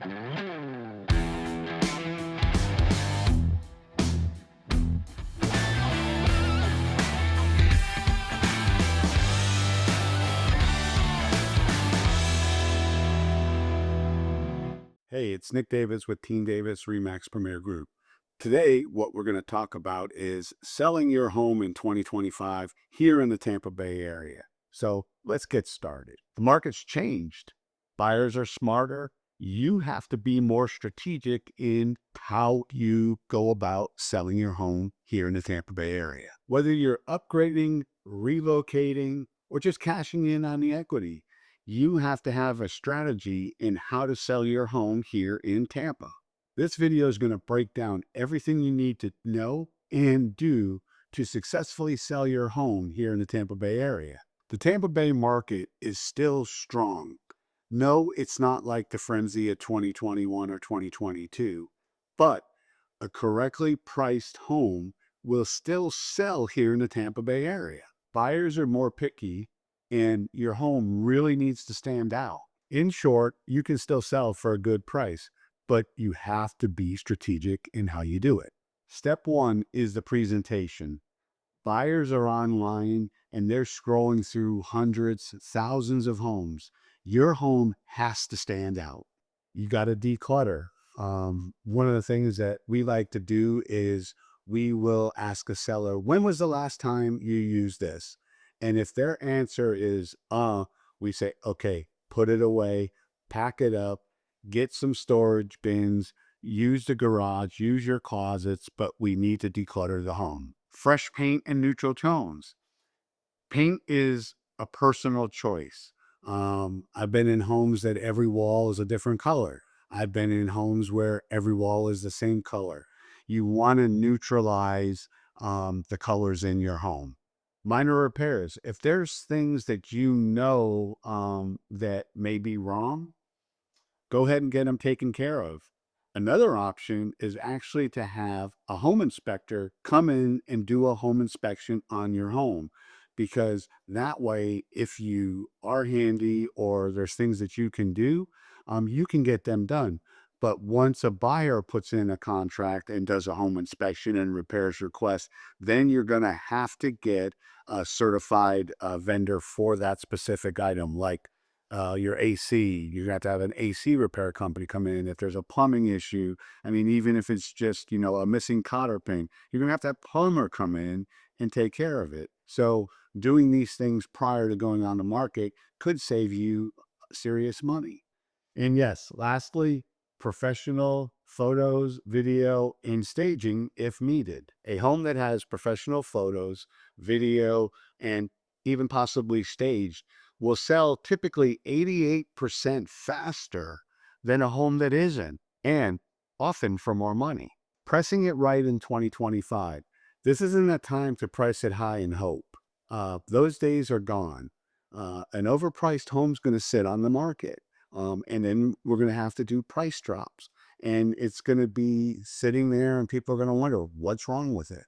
Hey, it's Nick Davis with Team Davis Remax Premier Group. Today, what we're going to talk about is selling your home in 2025 here in the Tampa Bay area. So let's get started. The market's changed. Buyers are smarter. You have to be more strategic in how you go about selling your home here in the Tampa Bay area. Whether you're upgrading, relocating, or just cashing in on the equity, you have to have a strategy in how to sell your home here in Tampa. This video is going to break down everything you need to know and do to successfully sell your home here in the Tampa Bay area. The Tampa Bay market is still strong. No, it's not like the frenzy of 2021 or 2022, but a correctly priced home will still sell here in the Tampa Bay area. Buyers are more picky and your home really needs to stand out. In short, you can still sell for a good price, but you have to be strategic in how you do it. Step one is the presentation. Buyers are online and they're scrolling through hundreds, thousands of homes. Your home has to stand out. You got to declutter. One of the things that we like to do is we will ask a seller, when was the last time you used this? And if their answer is, we say, okay, put it away, pack it up, get some storage bins, use the garage, use your closets, but we need to declutter the home. Fresh paint and neutral tones. Paint is a personal choice. I've been in homes that every wall is a different color. I've been in homes where every wall is the same color. You want to neutralize the colors in your home. Minor repairs. If there's things that you know that may be wrong, go ahead and get them taken care of. Another option is actually to have a home inspector come in and do a home inspection on your home. Because that way, if you are handy or there's things that you can get them done. But once a buyer puts in a contract and does a home inspection and repairs request, then you're going to have to get a certified vendor for that specific item, like your AC. You have to have an AC repair company come in. If there's a plumbing issue, I mean, even if it's just, a missing cotter pin, you're going to have plumber come in and take care of it. So doing these things prior to going on the market could save you serious money. And yes, lastly, professional photos, video, and staging if needed. A home that has professional photos, video, and even possibly staged will sell typically 88% faster than a home that isn't, and often for more money. Pressing it right in 2025. This isn't a time to price it high and hope. Those days are gone. An overpriced home's going to sit on the market. And then we're going to have to do price drops. And it's going to be sitting there, and people are going to wonder, what's wrong with it?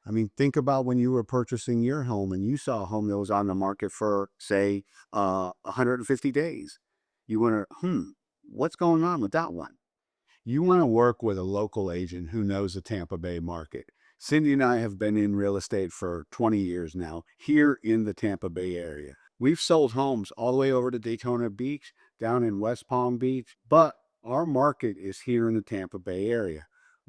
I mean, think about when you were purchasing your home and you saw a home that was on the market for, say, 150 days. You wonder, what's going on with that one? You want to work with a local agent who knows the Tampa Bay market. Cindy and I have been in real estate for 20 years now here in the Tampa Bay area. We've sold homes all the way over to Daytona Beach, down in West Palm Beach, but our market is here in the Tampa Bay area.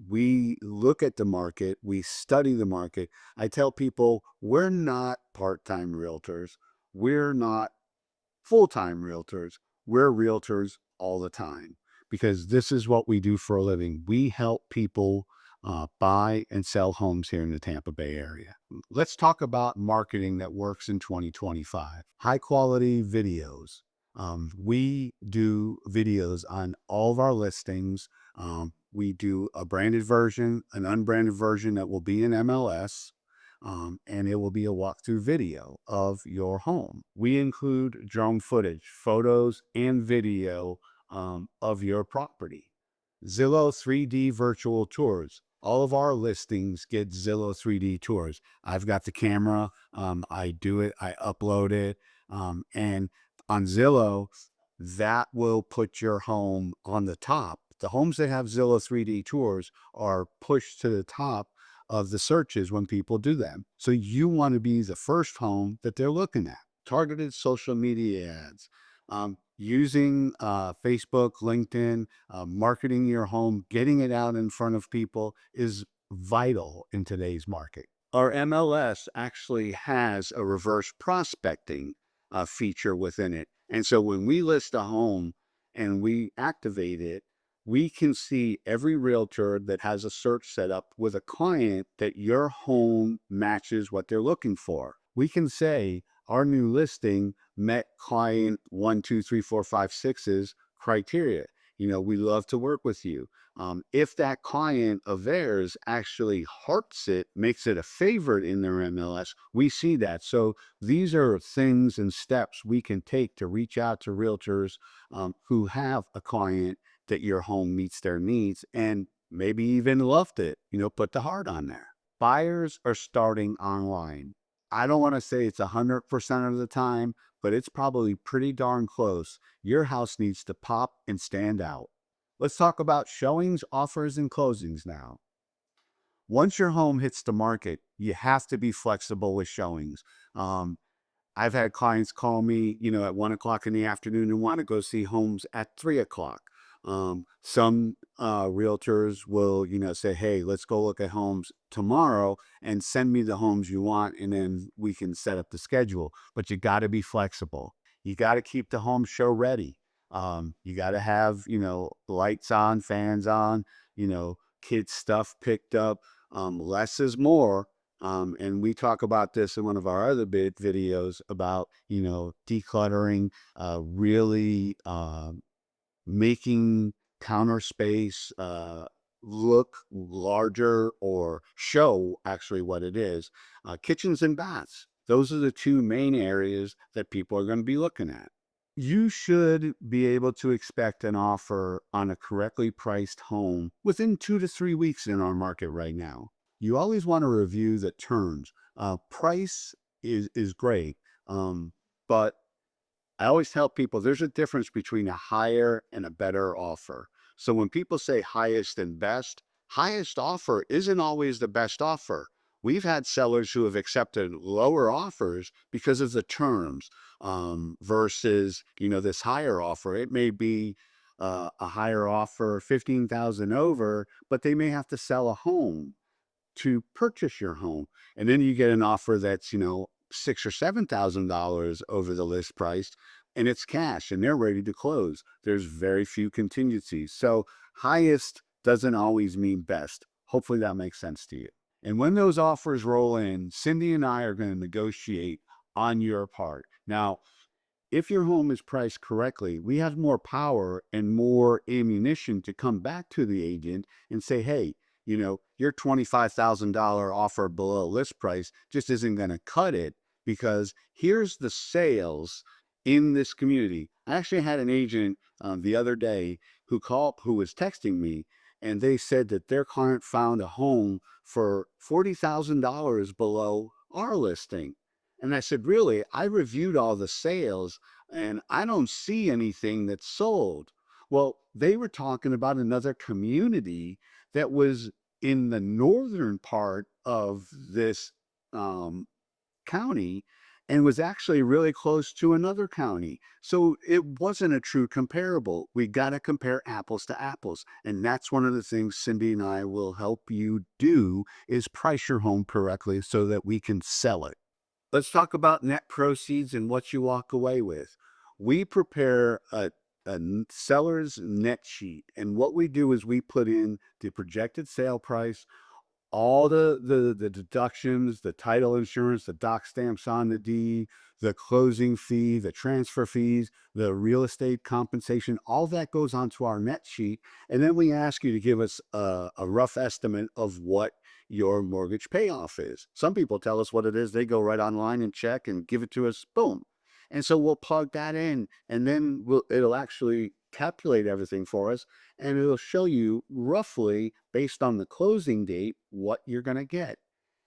We look at the market, we study the market. I tell people we're not part-time realtors. We're not full-time realtors. We're realtors all the time because this is what we do for a living. We help people buy and sell homes here in the Tampa Bay area. Let's talk about marketing that works in 2025. High quality videos. We do videos on all of our listings. We do a branded version, an unbranded version that will be in MLS, and it will be a walkthrough video of your home. We include drone footage, photos, and video of your property. Zillow 3D virtual tours. All of our listings get Zillow 3D tours. I've got the camera. I do it. I upload it. And on Zillow, that will put your home on the top. The homes that have Zillow 3D tours are pushed to the top of the searches when people do them. So you want to be the first home that they're looking at. Targeted social media ads, using Facebook, LinkedIn, marketing your home, getting it out in front of people is vital in today's market. Our MLS actually has a reverse prospecting feature within it. And so when we list a home and we activate it, we can see every realtor that has a search set up with a client that your home matches what they're looking for. We can say our new listing met client 1, 2, 3, 4, 5, 6's criteria. We love to work with you. If that client of theirs actually hearts it, makes it a favorite in their MLS, we see that. So these are things and steps we can take to reach out to realtors who have a client that your home meets their needs and maybe even loved it, put the heart on there. Buyers are starting online. I don't want to say it's 100% of the time, but it's probably pretty darn close. Your house needs to pop and stand out. Let's talk about showings, offers, and closings now. Once your home hits the market, you have to be flexible with showings. Um, I've had clients call me, at 1 o'clock in the afternoon and want to go see homes at 3 o'clock. Some realtors will, say, hey, let's go look at homes tomorrow and send me the homes you want, and then we can set up the schedule. But you got to be flexible. You got to keep the home show ready. You got to have, lights on, fans on, kids' stuff picked up. Less is more, and we talk about this in one of our other bit videos about, decluttering, really making counter space look larger or show actually what it is. Kitchens and baths. Those are the two main areas that people are going to be looking at. You should be able to expect an offer on a correctly priced home within 2 to 3 weeks in our market right now. You always want to review the terms. Price is great, but I always tell people there's a difference between a higher and a better offer. So when people say highest and best, highest offer isn't always the best offer. We've had sellers who have accepted lower offers because of the terms, versus, this higher offer. It may be a higher offer, 15,000 over, but they may have to sell a home to purchase your home. And then you get an offer that's, $6 or $7,000 over the list price, and it's cash and they're ready to close. There's very few contingencies. So highest doesn't always mean best. Hopefully that makes sense to you. And when those offers roll in, Cindy and I are going to negotiate on your part. Now, if your home is priced correctly, we have more power and more ammunition to come back to the agent and say, hey, your $25,000 offer below list price just isn't going to cut it, because here's the sales in this community. I actually had an agent the other day who was texting me, and they said that their client found a home for $40,000 below our listing. And I said, really? I reviewed all the sales and I don't see anything that's sold. Well, they were talking about another community that was in the northern part of this um, county and was actually really close to another county. So it wasn't a true comparable. We got to compare apples to apples. And that's one of the things Cindy and I will help you do, is price your home correctly so that we can sell it. Let's talk about net proceeds and what you walk away with. We prepare a seller's net sheet, and what we do is we put in the projected sale price, all the deductions, the title insurance, the doc stamps on the deed, the closing fee, the transfer fees, the real estate compensation, all that goes onto our net sheet. And then we ask you to give us a rough estimate of what your mortgage payoff is. Some people tell us what it is. They go right online and check and give it to us, boom. And so we'll plug that in, and then it'll actually calculate everything for us, and it'll show you roughly based on the closing date what you're going to get.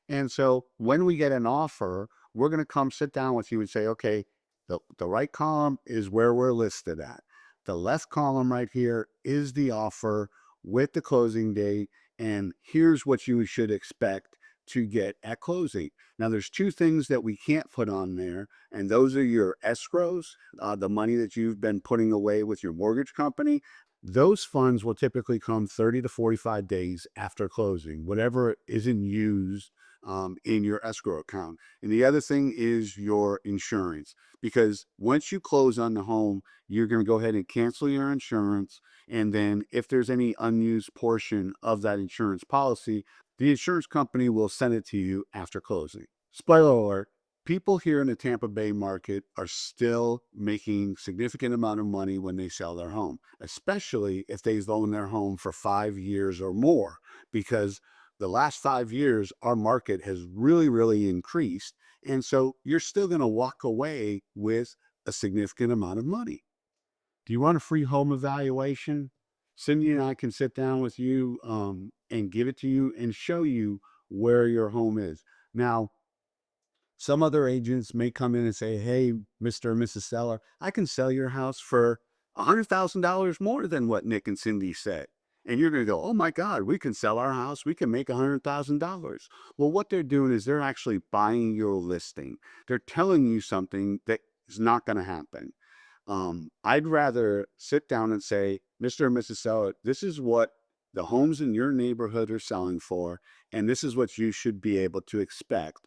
And so when we get an offer, we're going to come sit down with you and say, okay, The right column is where we're listed at. The left column right here is the offer with the closing date. And here's what you should expect to get at closing. Now, there's two things that we can't put on there, and those are your escrows, the money that you've been putting away with your mortgage company. Those funds will typically come 30 to 45 days after closing, whatever isn't used in your escrow account. And the other thing is your insurance, because once you close on the home, you're going to go ahead and cancel your insurance. And then if there's any unused portion of that insurance policy, the insurance company will send it to you after closing. Spoiler alert, people here in the Tampa Bay market are still making significant amount of money when they sell their home, especially if they've owned their home for 5 years or more, because the last 5 years, our market has really, really increased. And so you're still going to walk away with a significant amount of money. Do you want a free home evaluation? Cindy and I can sit down with you and give it to you and show you where your home is. Now, some other agents may come in and say, hey, Mr. and Mrs. Seller, I can sell your house for $100,000 more than what Nick and Cindy said. And you're going to go, oh my God, we can sell our house. We can make $100,000. Well, what they're doing is they're actually buying your listing. They're telling you something that is not going to happen. I'd rather sit down and say, Mr. and Mrs. Seller, this is what the homes in your neighborhood are selling for, and this is what you should be able to expect,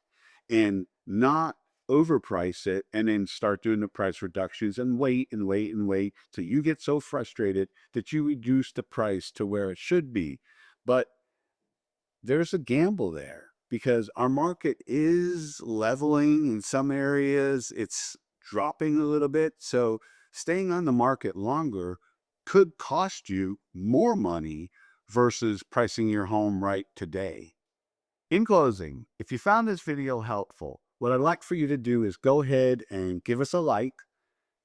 and not overprice it and then start doing the price reductions and wait and wait and wait till you get so frustrated that you reduce the price to where it should be. But there's a gamble there because our market is leveling in some areas, it's dropping a little bit. So staying on the market longer could cost you more money versus pricing your home right today. In closing, if you found this video helpful, what I'd like for you to do is go ahead and give us a like,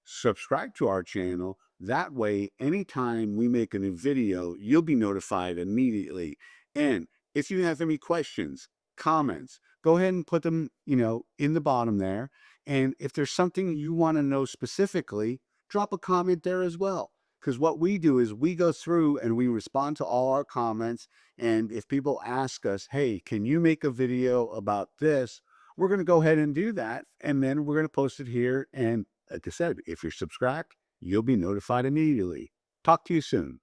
subscribe to our channel. That way, anytime we make a new video, you'll be notified immediately. And if you have any questions, comments, go ahead and put them, in the bottom there. And if there's something you want to know specifically, drop a comment there as well. Because what we do is we go through and we respond to all our comments. And if people ask us, hey, can you make a video about this? We're going to go ahead and do that. And then we're going to post it here. And like I said, if you're subscribed, you'll be notified immediately. Talk to you soon.